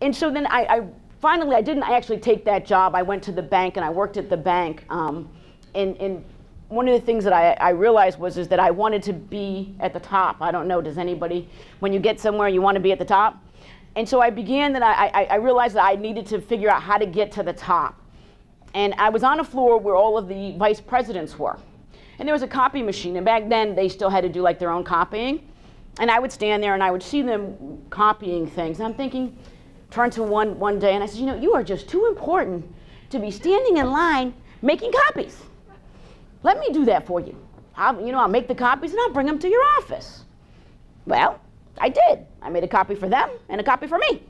And so then finally, I didn't actually take that job. I went to the bank and I worked at the bank. And one of the things that I realized is that I wanted to be at the top. I don't know, does anybody, when you get somewhere, you want to be at the top? And so I began that I realized that I needed to figure out how to get to the top. And I was on a floor where all of the vice presidents were. And there was a copy machine. And back then, they still had to do like their own copying. And I would stand there and I would see them copying things. And I'm thinking, turned to one day and I said, you know, you are just too important to be standing in line making copies. Let me do that for you. I'll make the copies and I'll bring them to your office. Well, I did. I made a copy for them and a copy for me.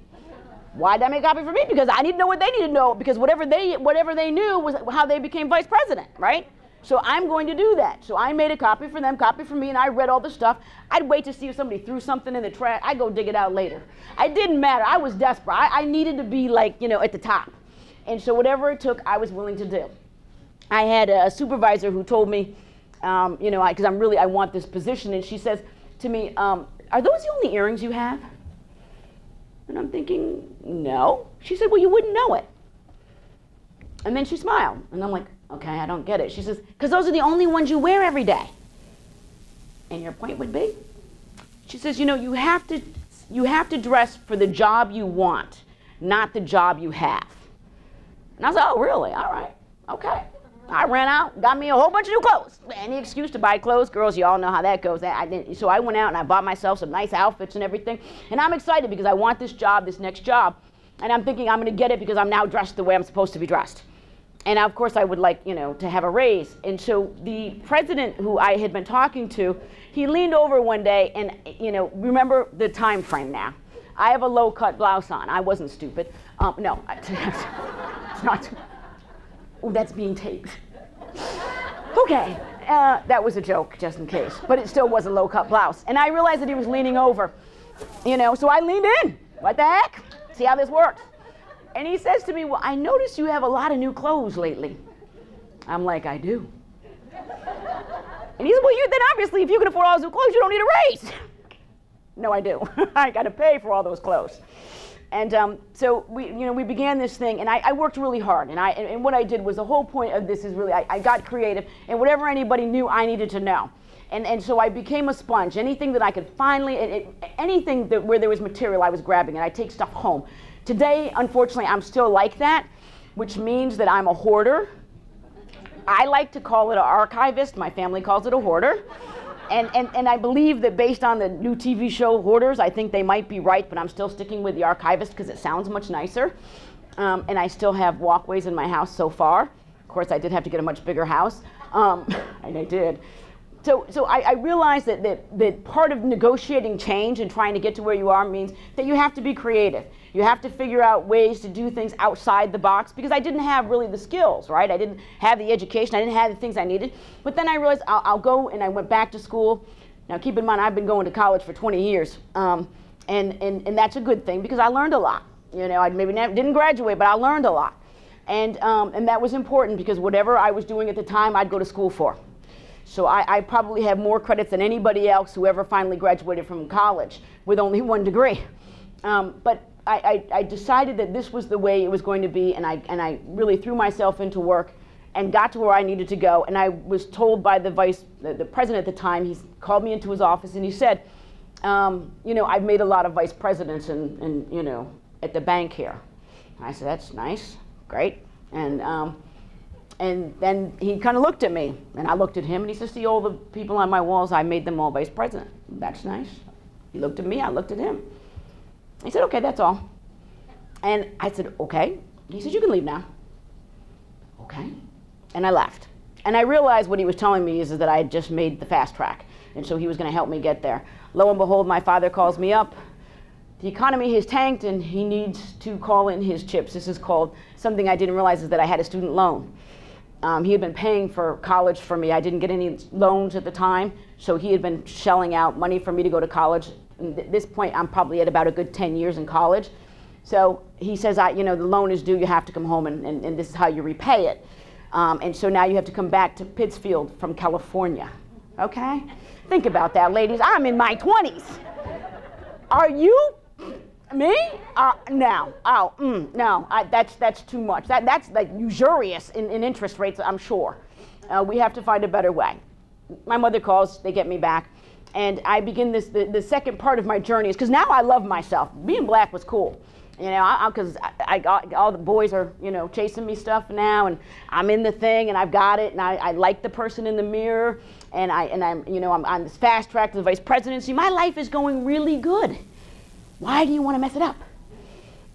Why did I make a copy for me? Because I need to know what they need to know, because whatever they knew was how they became vice president, right? So I'm going to do that. So I made a copy for them, copy for me, and I read all the stuff. I'd wait to see if somebody threw something in the trash. I'd go dig it out later. It didn't matter. I was desperate. I needed to be like, at the top. And so whatever it took, I was willing to do. I had a supervisor who told me, because I want this position, and she says to me, are those the only earrings you have? And I'm thinking, no. She said, well, you wouldn't know it. And then she smiled, and I'm like, okay, I don't get it. She says, because those are the only ones you wear every day. And your point would be? She says, you have to dress for the job you want, not the job you have. And I was like, oh, really? All right, okay. I ran out, got me a whole bunch of new clothes. Any excuse to buy clothes. Girls, you all know how that goes. So I went out and I bought myself some nice outfits and everything. And I'm excited because I want this job, this next job. And I'm thinking I'm going to get it because I'm now dressed the way I'm supposed to be dressed. And of course I would like, to have a raise. And so the president who I had been talking to, he leaned over one day and, remember the time frame now. I have a low-cut blouse on. I wasn't stupid. No, it's not. Oh, that's being taped. Okay, that was a joke, just in case. But it still was a low-cut blouse. And I realized that he was leaning over, so I leaned in. What the heck? See how this works. And he says to me, well, I noticed you have a lot of new clothes lately. I'm like, I do. And he said, well, then obviously, if you can afford all those new clothes, you don't need a raise. No, I do. I got to pay for all those clothes. And so we began this thing, and I worked really hard. And what I did was, the whole point of this is really, I got creative, and whatever anybody knew, I needed to know. And so I became a sponge. Anything that I could anything where there was material, I was grabbing it. I take stuff home. Today, unfortunately, I'm still like that, which means that I'm a hoarder. I like to call it an archivist. My family calls it a hoarder. And I believe that based on the new TV show Hoarders, I think they might be right, but I'm still sticking with the archivist because it sounds much nicer. And I still have walkways in my house so far. Of course, I did have to get a much bigger house, and I did. So I realized that part of negotiating change and trying to get to where you are means that you have to be creative. You have to figure out ways to do things outside the box, because I didn't have really the skills, right? I didn't have the education. I didn't have the things I needed. But then I realized I'll go, and I went back to school. Now, keep in mind, I've been going to college for 20 years. And that's a good thing, because I learned a lot. I maybe didn't graduate, but I learned a lot. And that was important, because whatever I was doing at the time, I'd go to school for. So I probably have more credits than anybody else who ever finally graduated from college with only one degree. But I decided that this was the way it was going to be, and I really threw myself into work and got to where I needed to go. And I was told by the president at the time, he called me into his office and he said, I've made a lot of vice presidents and at the bank here. I said, that's nice, great. And then he kind of looked at me, and I looked at him, and he says, see all the people on my walls, I made them all vice president. That's nice. He looked at me, I looked at him. He said, okay, that's all. And I said, okay. He said, you can leave now. Okay. And I left. And I realized what he was telling me is that I had just made the fast track, and so he was going to help me get there. Lo and behold, my father calls me up. The economy has tanked, and he needs to call in his chips. This is called, something I didn't realize is that I had a student loan. He had been paying for college for me. I didn't get any loans at the time, so he had been shelling out money for me to go to college. And at this point, I'm probably at about a good 10 years in college. So he says, the loan is due, you have to come home, and this is how you repay it. And so now you have to come back to Pittsfield from California. Okay? Think about that, ladies. I'm in my 20s. Are you Me? No. Oh, no. That's too much. That's like usurious in interest rates, I'm sure. We have to find a better way. My mother calls, they get me back, and I begin the second part of my journey is because now I love myself. Being black was cool. You know, because I got all the boys are, you know, chasing me stuff now, and I'm in the thing, and I've got it, and I like the person in the mirror, and I'm, you know, I'm on this fast track to the vice presidency. My life is going really good. Why do you want to mess it up?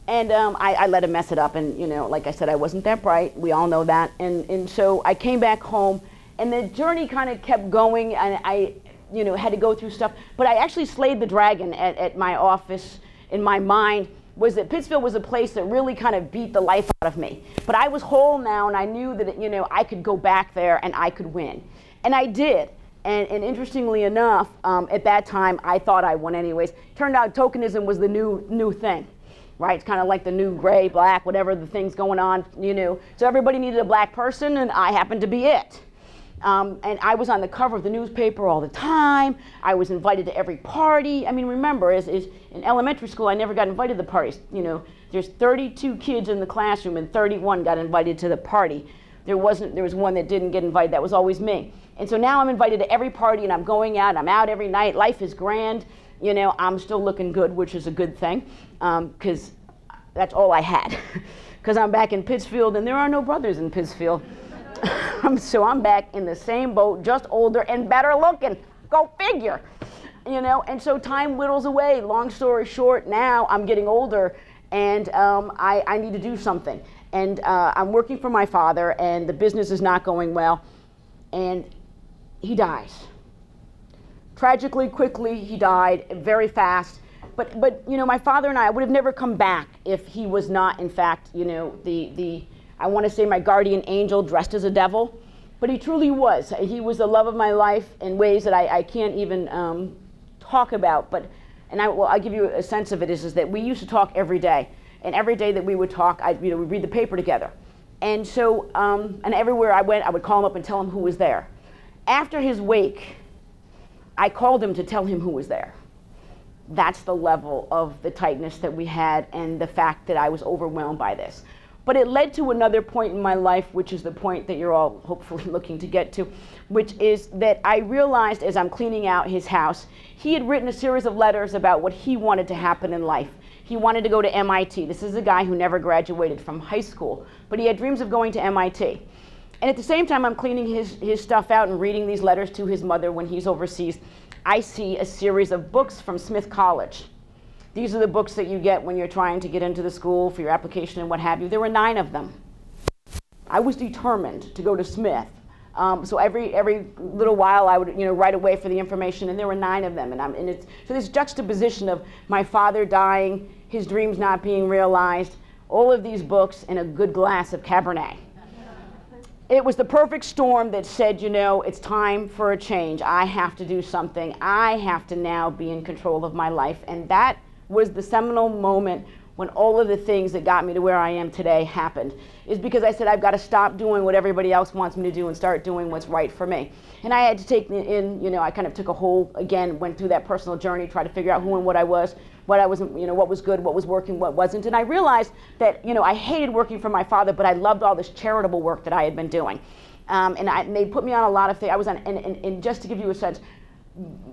And I let him mess it up, and you know, like I said, I wasn't that bright. We all know that, and so I came back home, and the journey kind of kept going, and I, you know, had to go through stuff. But I actually slayed the dragon at my office in my mind. Was that Pittsfield was a place that really kind of beat the life out of me. But I was whole now, and I knew that, you know, I could go back there and I could win. And I did. And interestingly enough, at that time, I thought I won anyways. Turned out tokenism was the new thing, right? It's kind of like the new gray, black, whatever the thing's going on, you know. So everybody needed a black person, and I happened to be it. And I was on the cover of the newspaper all the time. I was invited to every party. I mean, remember, is in elementary school, I never got invited to the parties. You know, there's 32 kids in the classroom, and 31 got invited to the party. There was one that didn't get invited. That was always me. And so now I'm invited to every party, and I'm going out. I'm out every night. Life is grand. You know, I'm still looking good, which is a good thing, because that's all I had. Because I'm back in Pittsfield, and there are no brothers in Pittsfield. So I'm back in the same boat, just older and better looking. Go figure. You know, and so time whittles away. Long story short, now I'm getting older, and I need to do something. And I'm working for my father, and the business is not going well, and he dies. Tragically, quickly, he died very fast. But you know, my father and I would have never come back if he was not, in fact, you know, I want to say my guardian angel dressed as a devil, but he truly was. He was the love of my life in ways that I can't even talk about. I'll give you a sense of it is that we used to talk every day, and every day that we would talk, we'd read the paper together, and so and everywhere I went, I would call him up and tell him who was there. After his wake, I called him to tell him who was there. That's the level of the tightness that we had, and the fact that I was overwhelmed by this. But it led to another point in my life, which is the point that you're all hopefully looking to get to, which is that I realized as I'm cleaning out his house, he had written a series of letters about what he wanted to happen in life. He wanted to go to MIT. This is a guy who never graduated from high school, but he had dreams of going to MIT. And at the same time, I'm cleaning his stuff out and reading these letters to his mother when he's overseas. I see a series of books from Smith College. These are the books that you get when you're trying to get into the school for your application and what have you. There were 9 of them. I was determined to go to Smith. So every little while I would, you know, write away for the information, and there were 9 of them. So this juxtaposition of my father dying, his dreams not being realized, all of these books, and a good glass of Cabernet. It was the perfect storm that said, you know, it's time for a change. I have to do something. I have to now be in control of my life. And that was the seminal moment when all of the things that got me to where I am today happened. Is because I said, I've got to stop doing what everybody else wants me to do and start doing what's right for me. And I had to take in, you know, I kind of took a whole, again, went through that personal journey, tried to figure out who and what I was, you know, what was good, what was working, what wasn't. And I realized that, you know, I hated working for my father, but I loved all this charitable work that I had been doing. And they put me on a lot of things. I was on, and just to give you a sense,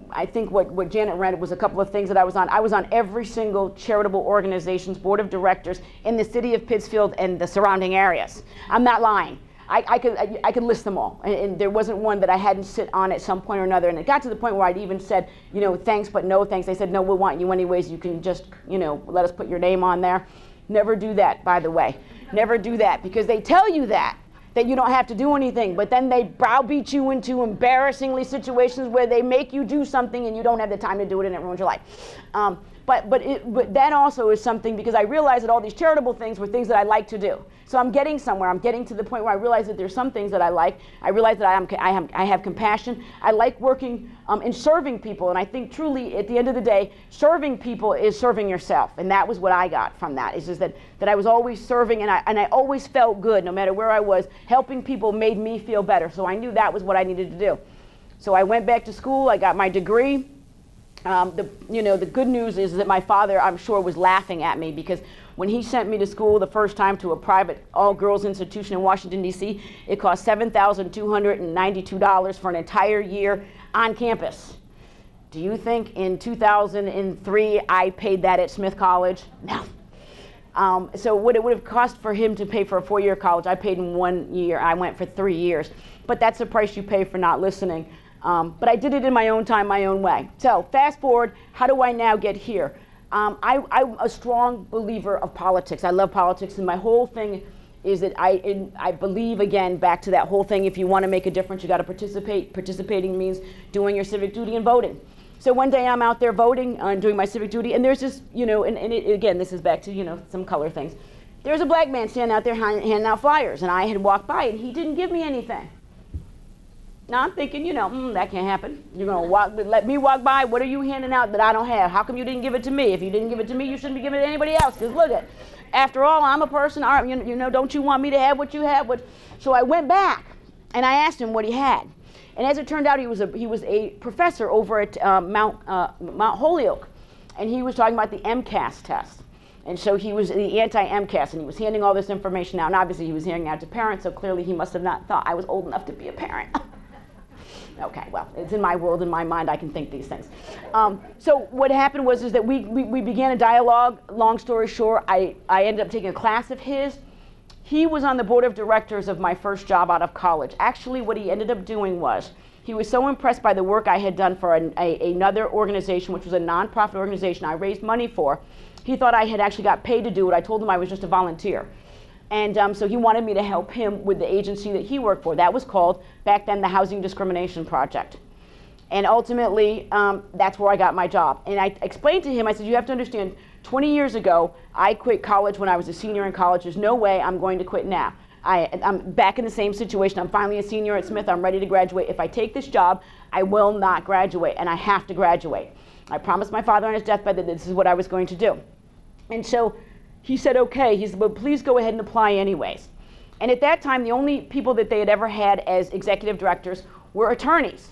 I think what Janet read was a couple of things that I was on. I was on every single charitable organization's board of directors in the city of Pittsfield and the surrounding areas. I'm not lying. I could list them all, and there wasn't one that I hadn't sit on at some point or another. And it got to the point where I'd even said, you know, thanks but no thanks. They said, no, we want you anyways. You can just, you know, let us put your name on there. Never do that, by the way. Never do that, because they tell you that you don't have to do anything, but then they browbeat you into embarrassingly situations where they make you do something and you don't have the time to do it, and it ruins your life. But that also is something, because I realized that all these charitable things were things that I like to do. So I'm getting somewhere. I'm getting to the point where I realize that there's some things that I like. I realize that I have compassion. I like working and serving people. And I think truly, at the end of the day, serving people is serving yourself. And that was what I got from that. It's just that I was always serving, and I always felt good, no matter where I was. Helping people made me feel better. So I knew that was what I needed to do. So I went back to school. I got my degree. The good news is that my father, I'm sure, was laughing at me, because when he sent me to school the first time to a private all-girls institution in Washington, D.C., it cost $7,292 for an entire year on campus. Do you think in 2003 I paid that at Smith College? No. So what it would have cost for him to pay for a 4-year college, I paid in 1 year. I went for 3 years. But that's the price you pay for not listening. But I did it in my own time, my own way. So fast forward, how do I now get here? I'm a strong believer of politics. I love politics, and my whole thing is that I believe, again, back to that whole thing, if you want to make a difference, you got to participate. Participating means doing your civic duty and voting. So one day I'm out there voting and doing my civic duty, and there's this, again, this is back to, some color things. There's a black man standing out there handing out flyers, and I had walked by, and he didn't give me anything. Now I'm thinking, that can't happen. You're going to let me walk by? What are you handing out that I don't have? How come you didn't give it to me? If you didn't give it to me, you shouldn't be giving it to anybody else, because look at, after all, I'm a person, don't you want me to have what you have? So I went back, and I asked him what he had. And as it turned out, he was a professor over at Mount Holyoke, and he was talking about the MCAS test. And so he was the anti-MCAS, and he was handing all this information out. And obviously, he was handing out to parents, so clearly he must have not thought I was old enough to be a parent. Okay, well, it's in my world, in my mind, I can think these things. So what happened was that we began a dialogue. Long story short, I ended up taking a class of his. He was on the board of directors of my first job out of college. Actually, what he ended up doing was, he was so impressed by the work I had done for another organization, which was a nonprofit organization I raised money for. He thought I had actually got paid to do it. I told him I was just a volunteer. And so he wanted me to help him with the agency that he worked for. That was called, back then, the Housing Discrimination Project. And ultimately, that's where I got my job. And I explained to him, I said, you have to understand, 20 years ago, I quit college when I was a senior in college. There's no way I'm going to quit now. I'm back in the same situation. I'm finally a senior at Smith. I'm ready to graduate. If I take this job, I will not graduate, and I have to graduate. I promised my father on his deathbed that this is what I was going to do. And so he said, okay. He said, well, please go ahead and apply anyways. And at that time, the only people that they had ever had as executive directors were attorneys.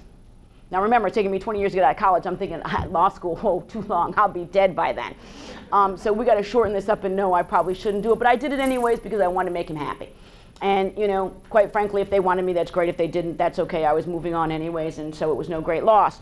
Now remember, it's taken me 20 years to get out of college. I'm thinking, law school, oh, too long. I'll be dead by then. So we got to shorten this up, and no, I probably shouldn't do it. But I did it anyways because I wanted to make him happy. And, quite frankly, if they wanted me, that's great. If they didn't, that's okay. I was moving on anyways, and so it was no great loss.